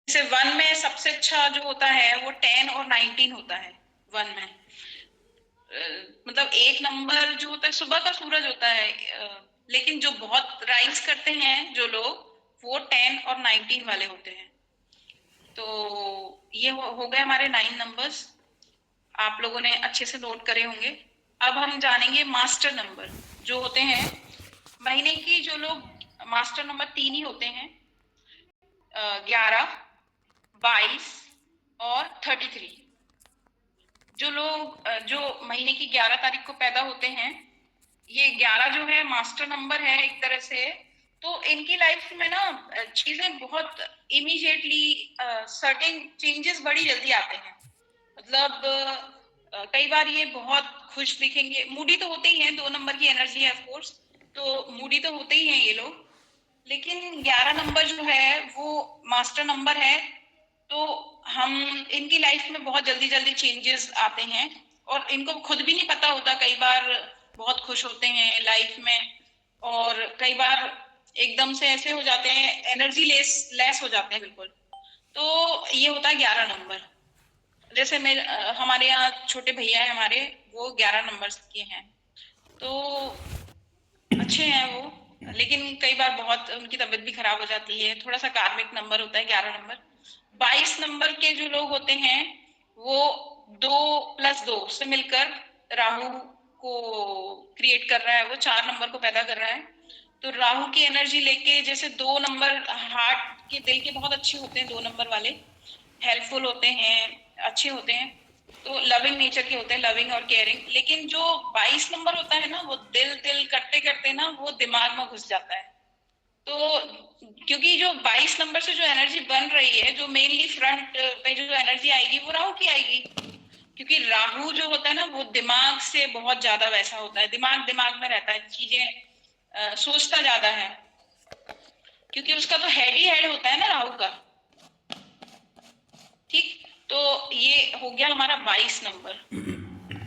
जैसे 1 में सबसे अच्छा जो होता है वो 10 और 19 होता है 1 में। मतलब एक नंबर जो होता है सुबह का सूरज होता है, लेकिन जो बहुत राइज करते हैं जो लोग वो 10 और 19 वाले होते हैं। तो ये हो गए हमारे 9 नंबर्स, आप लोगों ने अच्छे से नोट करे होंगे। अब हम जानेंगे मास्टर नंबर जो होते हैं महीने की। जो लोग मास्टर नंबर 3 ही होते हैं, 11, 22 और 33। जो लोग जो महीने की 11 तारीख को पैदा होते हैं, ये 11 जो है मास्टर नंबर है एक तरह से। तो इनकी लाइफ में ना चीजें बहुत इमीडिएटली, सर्टेन चेंजेस बड़ी जल्दी आते हैं। मतलब कई बार ये बहुत खुश दिखेंगे, मूडी तो होते ही हैं, 2 नंबर की एनर्जी है ऑफ कोर्स, तो मूडी तो होते ही हैं ये लोग। लेकिन 11 नंबर जो है वो मास्टर नंबर है, तो हम इनकी लाइफ में बहुत जल्दी जल्दी चेंजेस आते हैं और इनको खुद भी नहीं पता होता। कई बार बहुत खुश होते हैं लाइफ में और कई बार एकदम से ऐसे हो जाते हैं, एनर्जी लेस लेस हो जाते हैं बिल्कुल। तो ये होता है 11 नंबर। जैसे मेरे हमारे यहाँ छोटे भैया है हमारे, वो 11 नंबर के हैं, तो अच्छे हैं वो। लेकिन कई बार बहुत उनकी तबीयत भी खराब हो जाती है, थोड़ा सा कार्मिक नंबर होता है 11 नंबर। 22 नंबर के जो लोग होते हैं वो 2+2 से मिलकर राहु को क्रिएट कर रहा है, वो 4 नंबर को पैदा कर रहा है। तो राहु की एनर्जी लेके, जैसे 2 नंबर हार्ट के दिल के बहुत अच्छे होते हैं, 2 नंबर वाले हेल्पफुल होते हैं, अच्छे होते हैं, तो लविंग नेचर के होते हैं, लविंग और केयरिंग। लेकिन जो 22 नंबर होता है ना, वो दिल दिल करते करते ना वो दिमाग में घुस जाता है। तो क्योंकि जो 22 नंबर से जो एनर्जी बन रही है, जो मेनली फ्रंट पे जो एनर्जी आएगी वो राहु की आएगी। क्योंकि राहु जो होता है ना वो दिमाग से बहुत ज्यादा वैसा होता है, दिमाग दिमाग में रहता है, चीजें सोचता ज्यादा है, क्योंकि उसका तो हेड ही हेड होता है ना राहु का। ठीक, तो ये हो गया हमारा 22 नंबर।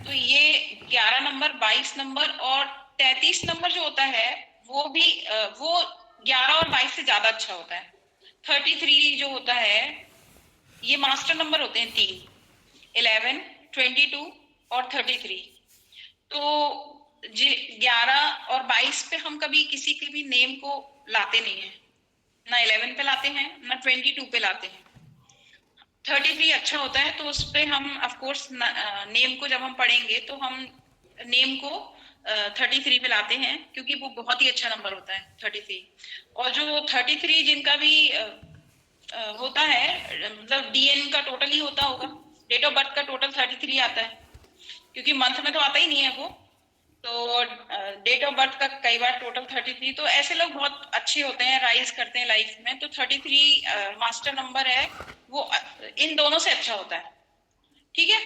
तो ये 11 नंबर, 22 नंबर और 33 नंबर जो होता है वो भी वो 11 और 22 से ज्यादा अच्छा होता है। 33 जो होता है, ये मास्टर नंबर होते हैं 3, 11, 22 और 33। तो 11 और 22 पे हम कभी किसी के भी नेम को लाते नहीं है, ना 11 पे लाते हैं ना 22 पे लाते हैं। 33 अच्छा होता है, तो उस पे हम ऑफ कोर्स नेम को जब हम पढ़ेंगे तो हम नेम को 33 पे लाते हैं, क्योंकि वो बहुत ही अच्छा नंबर होता है 33। और जो 33 जिनका भी होता है, मतलब डीएन का टोटल ही होता होगा, डेट ऑफ बर्थ का टोटल 33 आता है, क्योंकि मंथ में तो आता ही नहीं है वो। तो डेट ऑफ बर्थ का कई बार टोटल 33। तो ऐसे लोग बहुत अच्छे होते हैं, राइज करते हैं लाइफ में। तो 33 मास्टर नंबर है, वो इन दोनों से अच्छा होता है। ठीक है,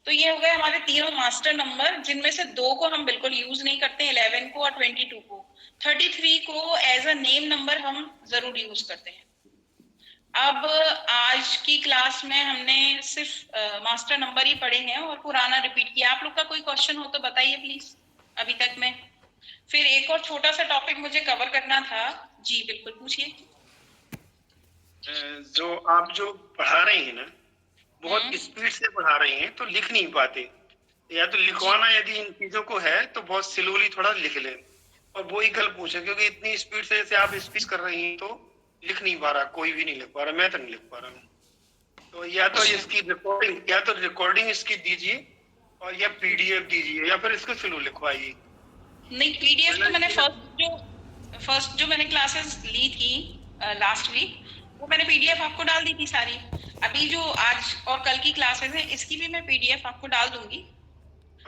तो ये हो गए हमारे तीनों मास्टर नंबर, जिनमें से 2 को हम बिल्कुल यूज नहीं करते, 11 को और 22 को। 33 को एज अ नेम नंबर हम जरूर यूज करते हैं। अब आज की क्लास में हमने सिर्फ मास्टर नंबर ही पढ़े हैं और पुराना रिपीट किया। आप लोग का कोई क्वेश्चन हो तो बताइए प्लीज अभी तक में। फिर एक और छोटा सा टॉपिक मुझे कवर करना था। जी बिल्कुल, पूछिए। जो आप जो पढ़ा रही हैं ना, बहुत स्पीड से पढ़ा रही हैं, तो लिख नहीं पाते। या तो लिखवाना यदि इन चीजों को है तो बहुत स्लोली थोड़ा लिख लें। और वो ही कल पूछे, क्योंकि इतनी स्पीड से जैसे आप स्पीच कर रही हैं तो लिख नहीं पा रहा, कोई भी नहीं लिख पा रहा, मैं तो नहीं लिख पा रहा हूँ। तो या तो इसकी रिकॉर्डिंग, या तो रिकॉर्डिंग इसकी दीजिए और या पीडीएफ दीजिए, या फिर इसको स्लो लिखवाइए। नहीं, पीडीएफ तो मैंने फर्स्ट जो मैंने क्लासेस ली थी लास्ट वीक, वो मैंने पीडीएफ आपको डाल दी थी सारी। अभी जो आज और कल की क्लासेस हैं इसकी भी मैं पीडीएफ आपको डाल दूंगी।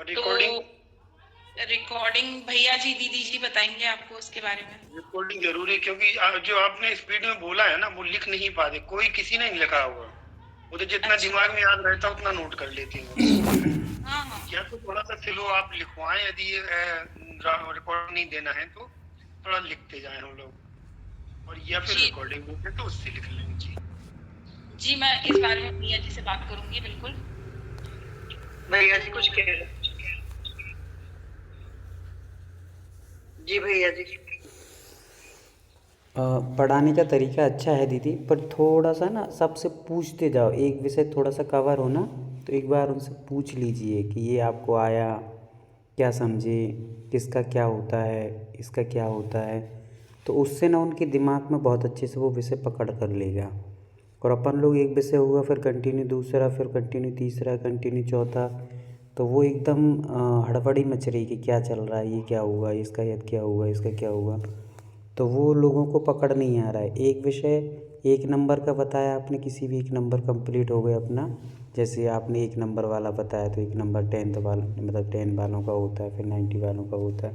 रिकॉर्डिंग, तो रिकॉर्डिंग भैया जी दीदी जी बताएंगे आपको उसके बारे में। रिकॉर्डिंग जरूरी है, क्योंकि जो आपने स्पीड में बोला है ना वो लिख नहीं पाते, कोई किसी ने नहीं लिखा होगा। वो तो जितना अच्छा। दिमाग में याद रहता उतना नोट कर लेती हूँ। हाँ हाँ। या तो थोड़ा सा स्लो आप लिखवाएं, यदि रिकॉर्ड नहीं देना है तो थोड़ा लिखते जाएं हम लोग, और या फिर जी रिकॉर्डिंग देते तो उससे लिख लें। जी जी, मैं इस बारे में भैया जी से बात करूंगी बिल्कुल। भैया जी कुछ कह रहे? जी भैया जी। पढ़ाने का तरीका अच्छा है दीदी, पर थोड़ा सा ना सबसे पूछते जाओ। एक विषय थोड़ा सा कवर हो ना, तो एक बार उनसे पूछ लीजिए कि ये आपको आया, क्या समझे, किसका क्या होता है, इसका क्या होता है। तो उससे ना उनके दिमाग में बहुत अच्छे से वो विषय पकड़ कर लेगा। और अपन लोग एक विषय हुआ, फिर कंटिन्यू दूसरा, फिर कंटिन्यू तीसरा, कंटिन्यू चौथा, तो वो एकदम हड़बड़ी मच रही कि क्या चल रहा है, ये क्या हुआ, इसका ये क्या हुआ, इसका क्या हुआ। तो वो लोगों को पकड़ नहीं आ रहा है। एक विषय एक नंबर का बताया आपने, किसी भी एक नंबर कंप्लीट हो गया अपना। जैसे आपने एक नंबर वाला बताया, तो एक नंबर 10th वाला मतलब 10 वालों का होता है, फिर 90 वालों का होता है।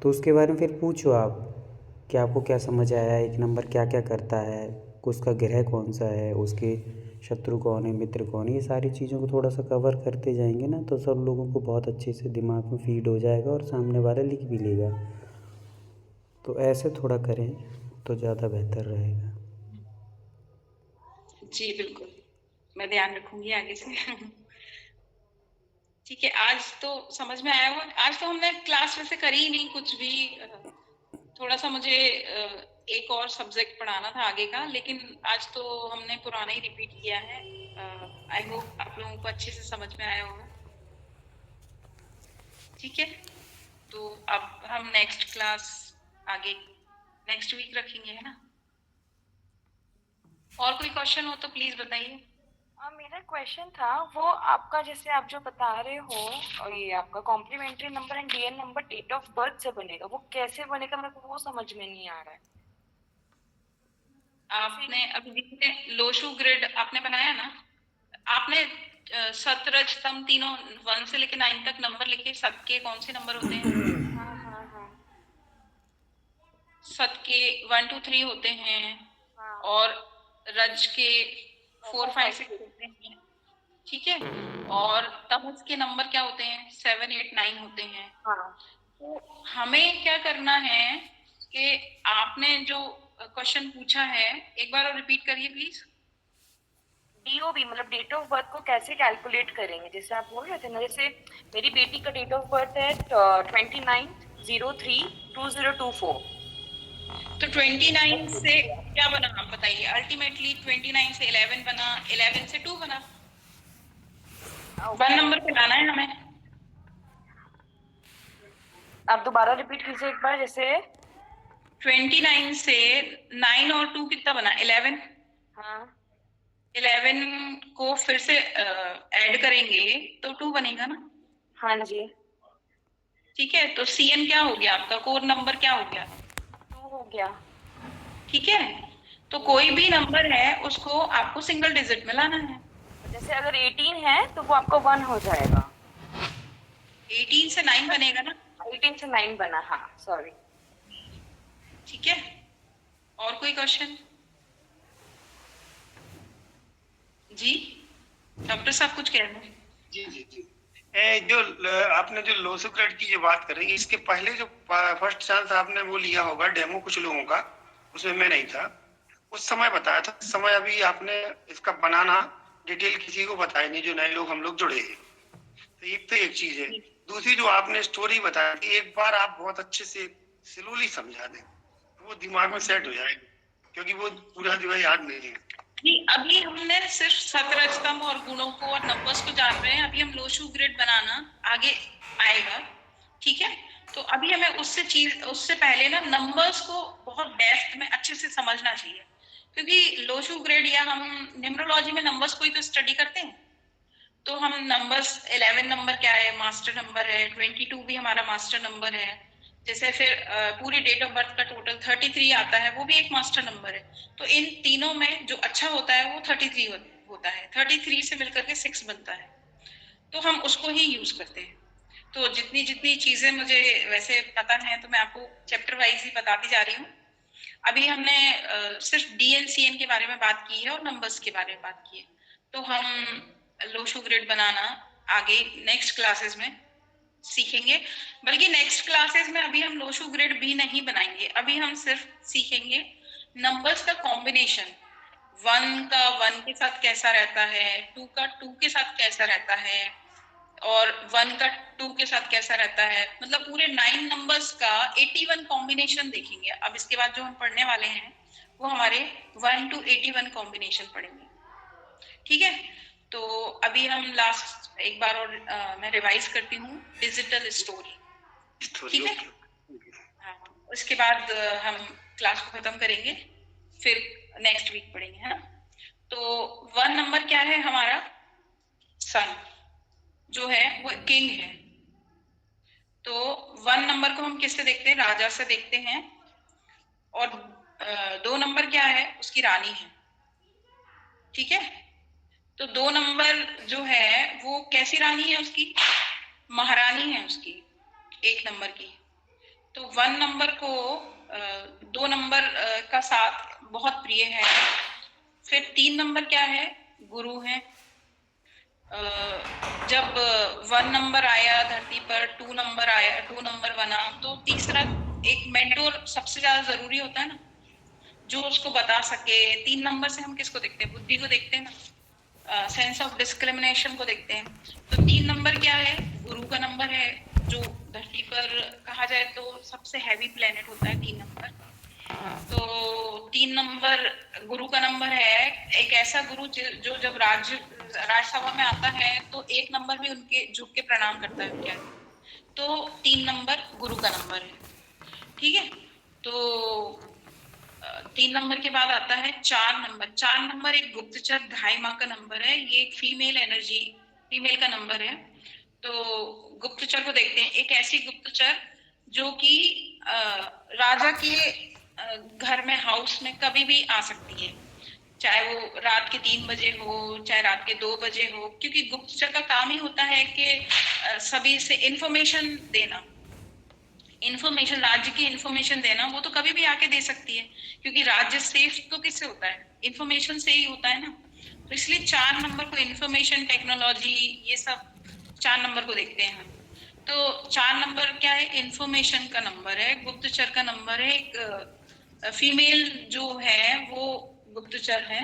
तो उसके बारे में फिर पूछो आप कि आपको क्या समझ आया, एक नंबर क्या क्या करता है, उसका ग्रह कौन सा है, उसके शत्रु कौन है, मित्र कौन है। ये सारी चीज़ों को थोड़ा सा कवर करते जाएंगे ना, तो सब लोगों को बहुत अच्छे से दिमाग में फीड हो जाएगा और सामने वाला लिख भी लेगा। तो ऐसे थोड़ा करें तो ज़्यादा बेहतर रहेगा। जी बिल्कुल, मैं ध्यान रखूंगी आगे से। ठीक है, आज तो समझ में आया होगा। आज तो हमने क्लास वैसे करी ही नहीं कुछ भी। थोड़ा सा मुझे एक और सब्जेक्ट पढ़ाना था आगे का, लेकिन आज तो हमने पुराना ही रिपीट किया है। आई होप आप लोगों को अच्छे से समझ में आया होगा। ठीक है, तो अब हम नेक्स्ट क्लास आगे नेक्स्ट वीक रखेंगे, है ना। और कोई क्वेश्चन हो तो प्लीज बताइए। मेरा क्वेश्चन था वो आपका, जैसे आप जो बता रहे हो, और ये आपका complementary number and DN number date of birth से बनेगा, वो कैसे बनेगा मेरे को वो समझ में नहीं आ रहा है। आपने अभी जितने लोशु ग्रिड आपने बनाया ना, आपने सतरज स्तंभ तीनों 1 से लेकर 9 तक नंबर लिखे। सत के कौन से नंबर होते हैं? हाँ हाँ हाँ सत के 1 2 3 होते हैं, हाँ और रज के 4 5 6 होते हैं। ठीक है, और तमस के नंबर क्या होते हैं? 7 8 9 होते हैं। हाँ। तो हमें क्या करना है कि आपने जो क्वेश्चन पूछा है, एक बार और रिपीट करिए प्लीज। डीओबी मतलब डेट ऑफ बर्थ को कैसे कैलकुलेट करेंगे, जैसे आप बोल रहे थे ना, जैसे मेरी बेटी का डेट ऑफ बर्थ है 29/03/2024। तो 29 से क्या बना आप बताइए। अल्टीमेटली 29 से 11 बना, 11 से 2 बना। 1 नंबर पे लाना है हमें। आप दोबारा रिपीट कीजिए एक बार, जैसे 29 से 9 और 2 कितना बना? 11। हाँ 11 को फिर से ऐड करेंगे तो 2 बनेगा ना। हाँ जी, ठीक है, तो CN क्या हो गया आपका? कोर नंबर क्या हो गया? 2 हो गया। ठीक है, तो कोई भी नंबर है उसको आपको सिंगल डिजिट में लाना है। जैसे अगर 18 है तो वो आपका 1 हो जाएगा। 18 से 9 बनेगा ना। 18 से 9 बना, हाँ सॉरी। ठीक है, और कोई क्वेश्चन? जी डॉक्टर साहब कुछ कह रहे हैं? जी जी जी। आपने जो लो सुक्रेट की जो बात कर रही है, इसके पहले जो फर्स्ट चांस आपने वो लिया होगा डेमो कुछ लोगों का, उसमें मैं नहीं था, उस समय बताया था। इस समय अभी आपने इसका बनाना डिटेल किसी को बताया नहीं, जो नए लोग हम लोग जुड़े हैं। तो एक चीज है। दूसरी जो आपने स्टोरी बताया थी, एक बार आप बहुत अच्छे से स्लोली समझा दें, वो दिमाग में सेट हो जाएगी, क्योंकि वो पूरा जो है याद नहीं है। जी, अभी हमने सिर्फ सतरज स्तंभ और गुणों को और नंबर्स को जान रहे हैं। अभी हम लोशु ग्रिड बनाना आगे आएगा। ठीक है, तो अभी हमें उससे पहले ना नंबर्स को बहुत डेप्थ में अच्छे से समझना चाहिए, क्योंकि लोशु ग्रिड या हम न्यूमरोलॉजी में नंबर्स को ही तो स्टडी करते हैं। तो हम नंबर्स 11 नंबर क्या है, मास्टर नंबर है। 22 भी हमारा मास्टर नंबर है। जैसे फिर पूरी डेट ऑफ बर्थ का टोटल 33 आता है, वो भी एक मास्टर नंबर है। तो इन तीनों में जो अच्छा होता है वो 33 होता है। 33 से मिलकर के 6 बनता है, तो हम उसको ही यूज करते हैं। तो जितनी जितनी चीजें मुझे वैसे पता है, तो मैं आपको चैप्टर वाइज ही बताती जा रही हूँ। अभी हमने सिर्फ DNCN के बारे में बात की है और नंबर्स के बारे में बात की है। तो हम लोशो ग्रिड बनाना आगे नेक्स्ट क्लासेस में सीखेंगे। बल्कि नेक्स्ट क्लासेस में अभी हम लोशो ग्रिड भी नहीं बनाएंगे, अभी हम सिर्फ सीखेंगे नंबर्स का कॉम्बिनेशन। 1 का 1 के साथ कैसा रहता है, 2 का 2 के साथ कैसा रहता है, और 1 का 2 के साथ कैसा रहता है, मतलब पूरे 9 नंबर्स का 81 कॉम्बिनेशन देखेंगे। अब इसके बाद जो हम पढ़ने वाले हैं वो हमारे 1 to 81 कॉम्बिनेशन पढ़ेंगे, ठीक है। तो अभी हम लास्ट एक बार और मैं रिवाइज करती हूँ, डिजिटल स्टोरी, स्टोरी, ठीक है। ओके। हाँ, उसके बाद हम क्लास को खत्म करेंगे, फिर नेक्स्ट वीक पढ़ेंगे, है ना। तो 1 नंबर क्या है हमारा, सन जो है वो किंग है। तो 1 नंबर को हम किससे देखते हैं, राजा से देखते हैं। और 2 नंबर क्या है, उसकी रानी है, ठीक है। तो 2 नंबर जो है वो कैसी रानी है, उसकी महारानी है उसकी, 1 नंबर की। तो 1 नंबर को 2 नंबर का साथ बहुत प्रिय है। फिर 3 नंबर क्या है, गुरु है। जब 1 नंबर आया धरती पर, 2 नंबर आया, 2 नंबर बना, तो तीसरा एक मेंटोर सबसे ज्यादा जरूरी होता है ना, जो उसको बता सके। 3 नंबर से हम किसको देखते हैं, बुद्धि को देखते हैं ना, सेंस ऑफ डिस्क्रिमिनेशन को देखते हैं। तो 3 नंबर क्या है, गुरु का नंबर है, जो धरती पर कहा जाए तो सबसे हैवी प्लेनेट होता है 3 नंबर। तो 3 नंबर गुरु का नंबर है, एक ऐसा गुरु जो जब राजसभा में आता है तो 1 नंबर भी उनके झुक के प्रणाम करता है उनके आगे। तो 3 नंबर गुरु का नंबर है, ठीक है। तो 3 नंबर के बाद आता है 4 नंबर। 4 नंबर एक गुप्तचर 2.5 माह का नंबर है, ये एक फीमेल एनर्जी, फीमेल का नंबर है। तो गुप्तचर को देखते हैं, एक ऐसी गुप्तचर जो कि राजा के घर में, हाउस में कभी भी आ सकती है, चाहे वो रात के 3 बजे हो, चाहे रात के 2 बजे हो, क्योंकि गुप्तचर का काम ही होता है कि सभी से इंफॉर्मेशन देना, इंफॉर्मेशन, राज्य की इंफॉर्मेशन देना। वो तो कभी भी आके दे सकती है, क्योंकि राज्य सेफ तो किससे होता है, इंफॉर्मेशन से ही होता है ना। तो इसलिए 4 नंबर को इंफॉर्मेशन टेक्नोलॉजी, ये सब 4 नंबर को देखते हैं हम। तो 4 नंबर क्या है, इंफॉर्मेशन का नंबर है, गुप्तचर का नंबर है। एक फीमेल जो है वो गुप्तचर है,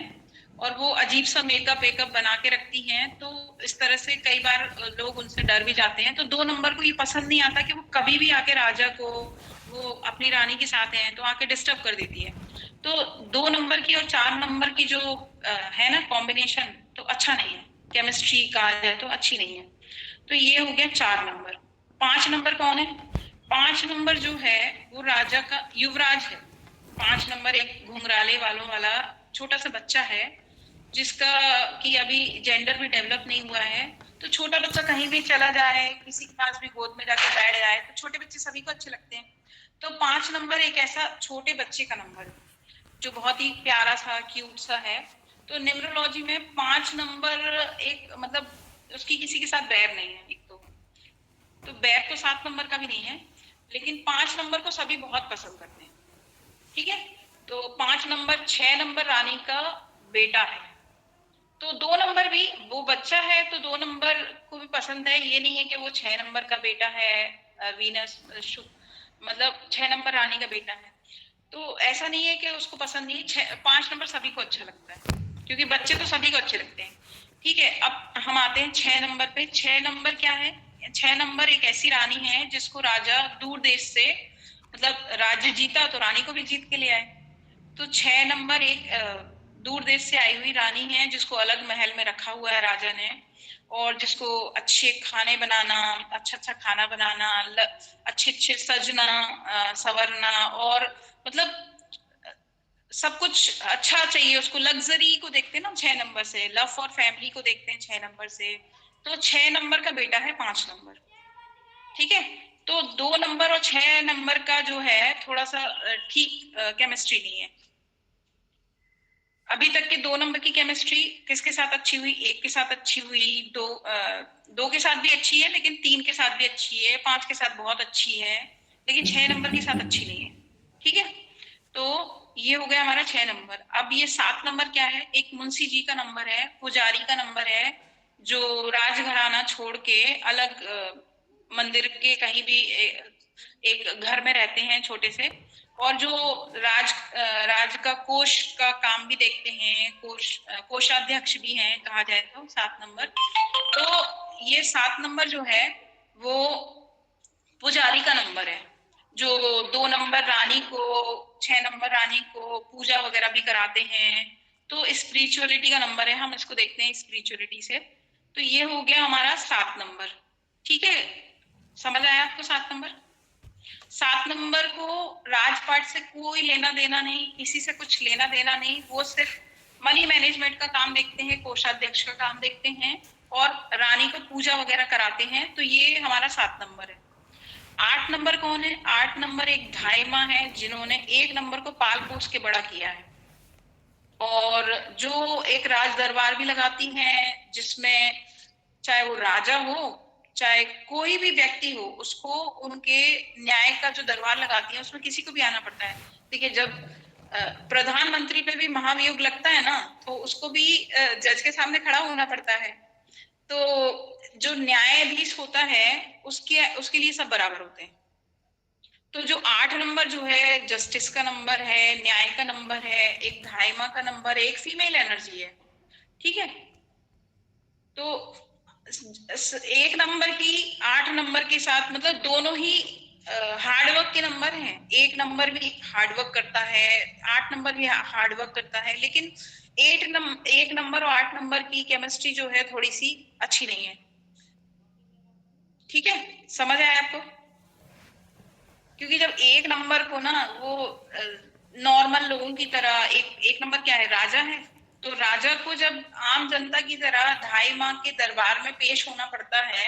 और वो अजीब सा मेकअप वेकअप बना के रखती हैं, तो इस तरह से कई बार लोग उनसे डर भी जाते हैं। तो 2 नंबर को ये पसंद नहीं आता कि वो कभी भी आके राजा को, वो अपनी रानी के साथ हैं तो आके डिस्टर्ब कर देती है। तो 2 नंबर की और 4 नंबर की जो है ना कॉम्बिनेशन, तो अच्छा नहीं है, केमिस्ट्री कहा जाए तो अच्छी नहीं है। तो ये हो गया 4 नंबर। 5 नंबर कौन है, 5 नंबर जो है वो राजा का युवराज है। 5 नंबर एक घुंघराले वालों वाला छोटा सा बच्चा है, जिसका कि अभी जेंडर भी डेवलप नहीं हुआ है। तो छोटा बच्चा कहीं भी चला जाए, किसी के पास भी गोद में जाके बैठ जाए, तो छोटे बच्चे सभी को अच्छे लगते हैं। तो 5 नंबर एक ऐसा छोटे बच्चे का नंबर है जो बहुत ही प्यारा सा, क्यूट सा है। तो न्यूमरोलॉजी में 5 नंबर एक, मतलब उसकी किसी के साथ बैर नहीं है। एक तो बैर तो 7 नंबर का भी नहीं है, लेकिन 5 नंबर को सभी बहुत पसंद करते हैं, ठीक है। तो 5 नंबर 6 नंबर रानी का बेटा है। तो 2 नंबर भी, वो बच्चा है तो 2 नंबर को भी पसंद है, ये नहीं है कि वो 6 नंबर का बेटा है, वीनस मतलब 6 नंबर रानी का बेटा है, तो ऐसा नहीं है कि उसको पसंद नहीं। 5 नंबर सभी को अच्छा लगता है, क्योंकि बच्चे तो सभी को अच्छे लगते हैं, ठीक है। अब हम आते हैं 6 नंबर पे। 6 नंबर क्या है, 6 नंबर एक ऐसी रानी है जिसको राजा दूर देश से, मतलब राज्य जीता तो रानी को भी जीत के ले आए। तो 6 नंबर एक दूर देश से आई हुई रानी है, जिसको अलग महल में रखा हुआ है राजा ने, और जिसको अच्छे खाने बनाना, अच्छा खाना बनाना, अच्छे सजना, संवरना, और मतलब सब कुछ अच्छा चाहिए उसको, लग्जरी को देखते हैं ना 6 नंबर से, लव और फैमिली को देखते हैं 6 नंबर से। तो 6 नंबर का बेटा है 5 नंबर, ठीक है। तो 2 नंबर और 6 नंबर का जो है थोड़ा सा ठीक केमिस्ट्री नहीं है। अभी तक के 2 नंबर की केमिस्ट्री किसके साथ अच्छी हुई, 1 के साथ अच्छी हुई, 2 के साथ भी अच्छी है, लेकिन 3 के साथ भी अच्छी है, 5 के साथ बहुत अच्छी है, लेकिन 6 नंबर के साथ अच्छी नहीं है, ठीक है। तो ये हो गया हमारा 6 नंबर। अब ये 7 नंबर क्या है, एक मुंशी जी का नंबर है, पुजारी का नंबर है, जो राजघराना छोड़ के अलग मंदिर के कहीं भी एक घर में रहते हैं छोटे से, और जो राज का कोष का काम भी देखते हैं, कोषाध्यक्ष भी हैं कहा जाए तो 7 नंबर। तो ये 7 नंबर जो है वो पुजारी का नंबर है, जो 2 नंबर रानी को, 6 नंबर रानी को पूजा वगैरह भी कराते हैं, तो स्पिरिचुअलिटी का नंबर है, हम इसको देखते हैं स्पिरिचुअलिटी से। तो ये हो गया हमारा 7 नंबर। ठीक है, समझ आया आपको 7 नंबर? 7 नंबर को राजपाट से कोई लेना देना नहीं, किसी से कुछ लेना देना नहीं, वो सिर्फ मनी मैनेजमेंट का काम देखते हैं, कोषाध्यक्ष का काम देखते हैं और रानी को पूजा वगैरह कराते हैं। तो ये हमारा 7 नंबर है। 8 नंबर कौन है? 8 नंबर एक धाइमा है जिन्होंने 1 नंबर को पाल पोस के बड़ा किया है, और जो एक राज दरबार भी लगाती हैं, जिसमें चाहे वो राजा हो चाहे कोई भी व्यक्ति हो, उसको उनके न्याय का जो दरबार लगाती है उसमें किसी को भी आना पड़ता है। देखिए, जब प्रधानमंत्री पे भी महाभियोग लगता है ना, तो उसको भी जज के सामने खड़ा होना पड़ता है। तो जो न्यायाधीश होता है उसके लिए सब बराबर होते हैं। तो जो 8 नंबर जो है जस्टिस का नंबर है, न्याय का नंबर है, एक धाइमा का नंबर है, एक फीमेल एनर्जी है। ठीक है, तो 1 नंबर की 8 नंबर के साथ मतलब दोनों ही हार्डवर्क के नंबर हैं। 1 नंबर भी हार्डवर्क करता है, 8 नंबर भी हार्डवर्क करता है, लेकिन 1 नंबर और 8 नंबर की केमिस्ट्री जो है थोड़ी सी अच्छी नहीं है। ठीक है, समझ आया आपको? क्योंकि जब 1 नंबर को ना वो नॉर्मल लोगों की तरह, एक नंबर क्या है? राजा है। तो राजा को जब आम जनता की तरह ढाई माह के दरबार में पेश होना पड़ता है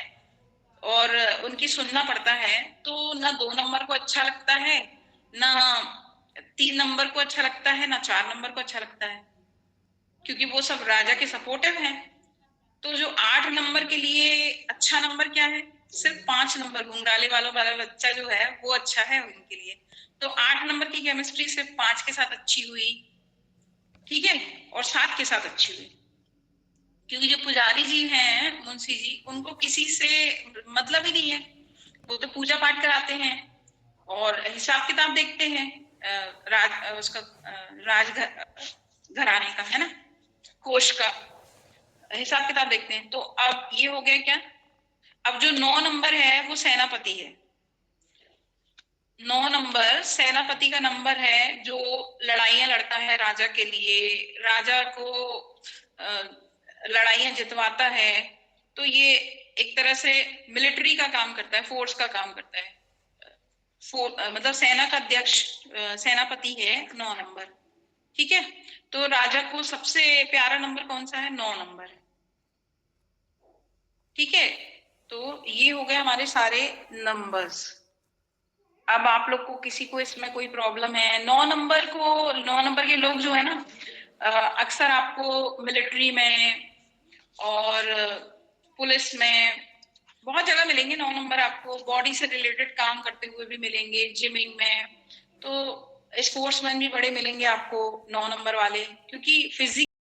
और उनकी सुनना पड़ता है, तो ना 2 नंबर को अच्छा लगता है, ना 3 नंबर को अच्छा लगता है, ना 4 नंबर को अच्छा लगता है, क्योंकि वो सब राजा के सपोर्टिव हैं। तो जो 8 नंबर के लिए अच्छा नंबर क्या है? सिर्फ 5 नंबर, घुंघराले वालों वाला बच्चा जो है वो अच्छा है उनके लिए। तो 8 नंबर की केमिस्ट्री सिर्फ 5 के साथ अच्छी हुई, ठीक है, और 7 के साथ अच्छी हुई, क्योंकि जो पुजारी जी हैं, मुंशी जी, उनको किसी से मतलब ही नहीं है। वो तो पूजा पाठ कराते हैं और हिसाब किताब देखते हैं, राज घराने का, है ना, कोष का हिसाब किताब देखते हैं। तो अब ये हो गया क्या? अब जो 9 नंबर है वो सेनापति है। 9 नंबर सेनापति का नंबर है, जो लड़ाइयां लड़ता है राजा के लिए, राजा को लड़ाइयां जितवाता है। तो ये एक तरह से मिलिट्री का काम करता है, फोर्स का काम करता है। मतलब सेना का अध्यक्ष सेनापति है 9 नंबर। ठीक है, तो राजा को सबसे प्यारा नंबर कौन सा है? 9 नंबर। ठीक है, तो ये हो गए हमारे सारे नंबर्स। अब आप लोग को किसी को इसमें कोई प्रॉब्लम है? 9 नंबर के लोग जो है ना, अक्सर आपको मिलिट्री में और पुलिस में बहुत जगह मिलेंगे। 9 नंबर आपको बॉडी से रिलेटेड काम करते हुए भी मिलेंगे, जिमिंग में, तो स्पोर्ट्समैन भी बड़े मिलेंगे आपको 9 नंबर वाले, क्योंकि फिजिक